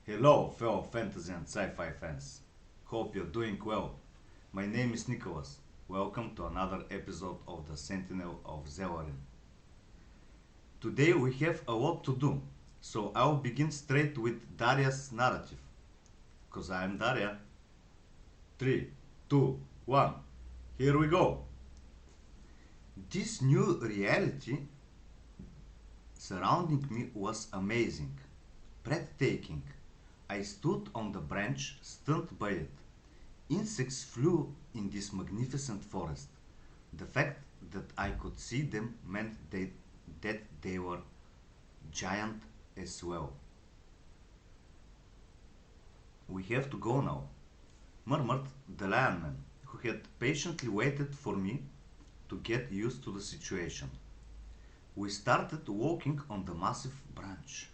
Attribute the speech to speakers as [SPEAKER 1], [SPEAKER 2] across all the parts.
[SPEAKER 1] Hello, fellow fantasy and sci-fi fans. Hope you're doing well. My name is Nicolas. Welcome to another episode of the Sentinel of Zellarin. Today we have a lot to do, so I'll begin straight with Daria's narrative. Cause I am Daria. 3, 2, 1. Here we go. This new reality surrounding me was amazing, breathtaking. I stood on the branch, stunned by it. Insects flew in this magnificent forest. The fact that I could see them meant that they were giant as well. We have to go now, murmured the lionman, who had patiently waited for me to get used to the situation. We started walking on the massive branch.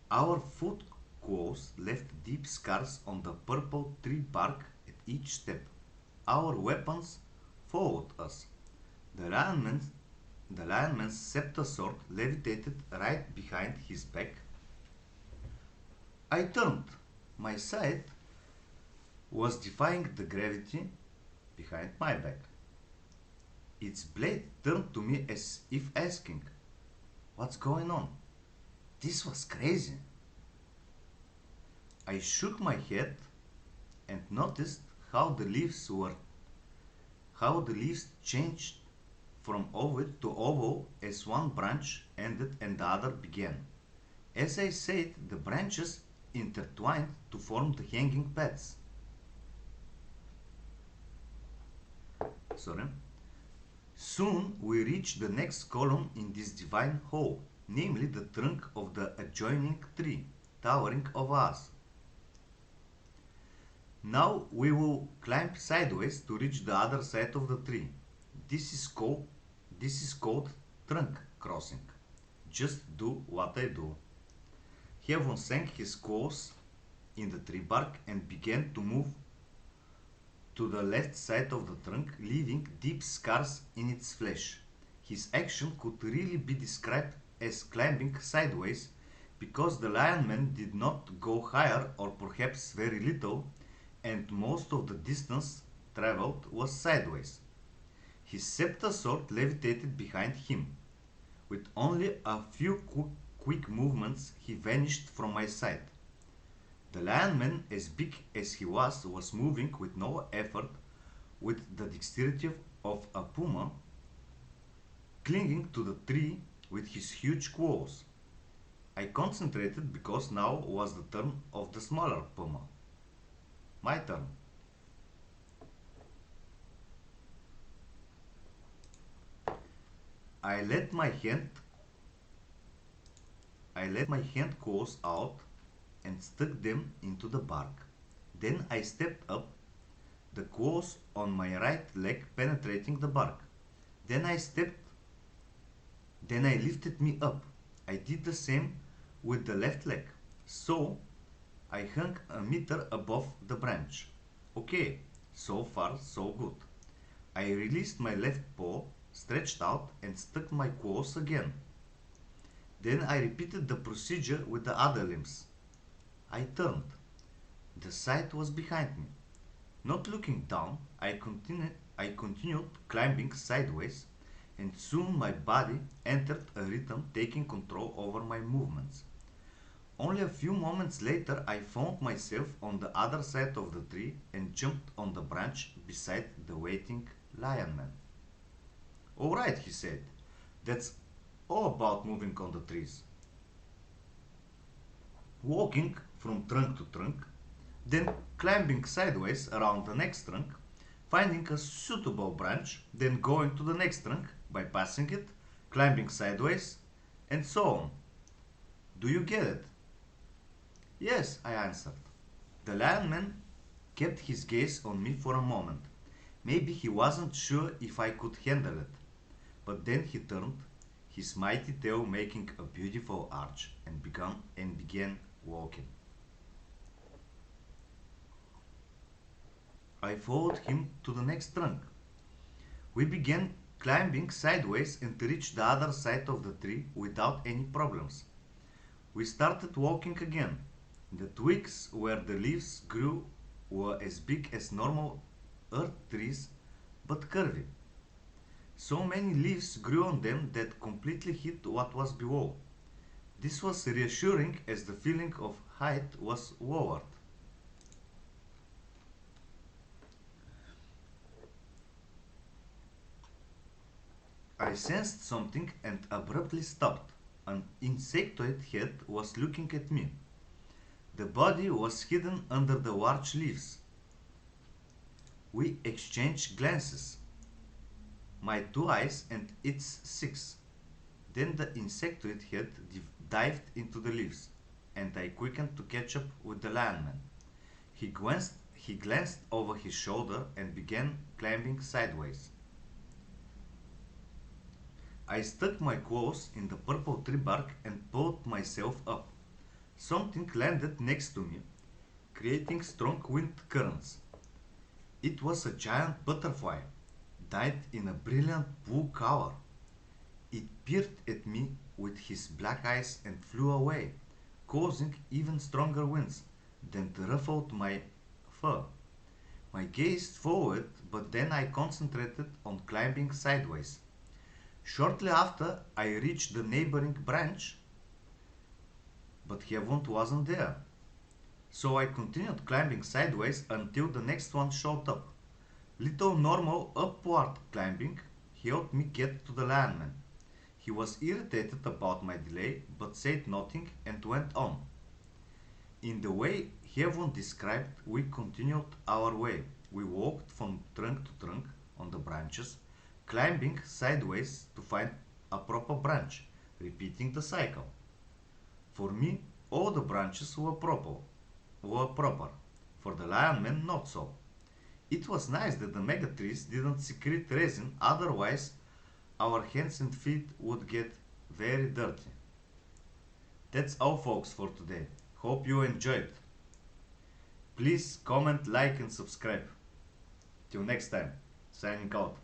[SPEAKER 1] Our foot claws left deep scars on the purple tree bark at each step. Our weapons followed us. The lionman's scepter sword levitated right behind his back. I turned. My sight was defying the gravity behind my back. Its blade turned to me as if asking, "What's going on?" This was crazy. I shook my head and noticed how the leaves changed from oval to oval as one branch ended and the other began. As I said, the branches intertwined to form the hanging paths. Soon we reached the next column in this divine hall, namely the trunk of the adjoining tree, towering over us. Now we will climb sideways to reach the other side of the tree. This is called trunk crossing. Just do what I do. Helvon sank his claws in the tree bark and began to move to the left side of the trunk, leaving deep scars in its flesh. His action could really be described as climbing sideways, because the lionman did not go higher, or perhaps very little, and most of the distance traveled was sideways. His scepter sword levitated behind him. With only a few quick movements, he vanished from my sight. The lionman, as big as he was moving with no effort, with the dexterity of a puma, clinging to the tree with his huge claws. I concentrated because now was the turn of the smaller puma. My turn. I let my hand claws out and stuck them into the bark. Then I stepped up, the claws on my right leg penetrating the bark. Then I lifted me up. I did the same with the left leg. So I hung a meter above the branch. Okay, so far so good. I released my left paw, stretched out and stuck my claws again. Then I repeated the procedure with the other limbs. I turned. The sight was behind me. Not looking down, I continued climbing sideways, and soon my body entered a rhythm, taking control over my movements. Only a few moments later I found myself on the other side of the tree and jumped on the branch beside the waiting lionman. "Alright," he said, "that's all about moving on the trees. Walking from trunk to trunk, then climbing sideways around the next trunk, finding a suitable branch, then going to the next trunk, bypassing it, climbing sideways, and so on. Do you get it?" "Yes," I answered. The lionman kept his gaze on me for a moment. Maybe he wasn't sure if I could handle it. But then he turned, his mighty tail making a beautiful arch, and began walking. I followed him to the next trunk. We began climbing sideways and reached the other side of the tree without any problems. We started walking again. The twigs where the leaves grew were as big as normal earth trees but curvy. So many leaves grew on them that completely hid what was below. This was reassuring as the feeling of height was lowered. I sensed something and abruptly stopped. An insectoid head was looking at me. The body was hidden under the large leaves. We exchanged glances. My 2 eyes and its 6. Then the insectoid head dived into the leaves, and I quickened to catch up with the lionman. He glanced over his shoulder and began climbing sideways. I stuck my claws in the purple tree bark and pulled myself up. Something landed next to me, creating strong wind currents. It was a giant butterfly, dyed in a brilliant blue color. It peered at me with his black eyes and flew away, causing even stronger winds that ruffled my fur. My gaze followed, but then I concentrated on climbing sideways. Shortly after, I reached the neighboring branch, but Helvon wasn't there. So I continued climbing sideways until the next one showed up. Little normal upward climbing helped me get to the lionman. He was irritated about my delay, but said nothing and went on. In the way Helvon described, we continued our way. We walked from trunk to trunk on the branches, climbing sideways to find a proper branch, repeating the cycle. For me, all the branches were proper. For the lionman, not so. It was nice that the mega trees didn't secrete resin, otherwise our hands and feet would get very dirty. That's all folks for today. Hope you enjoyed. Please comment, like and subscribe. Till next time, signing out.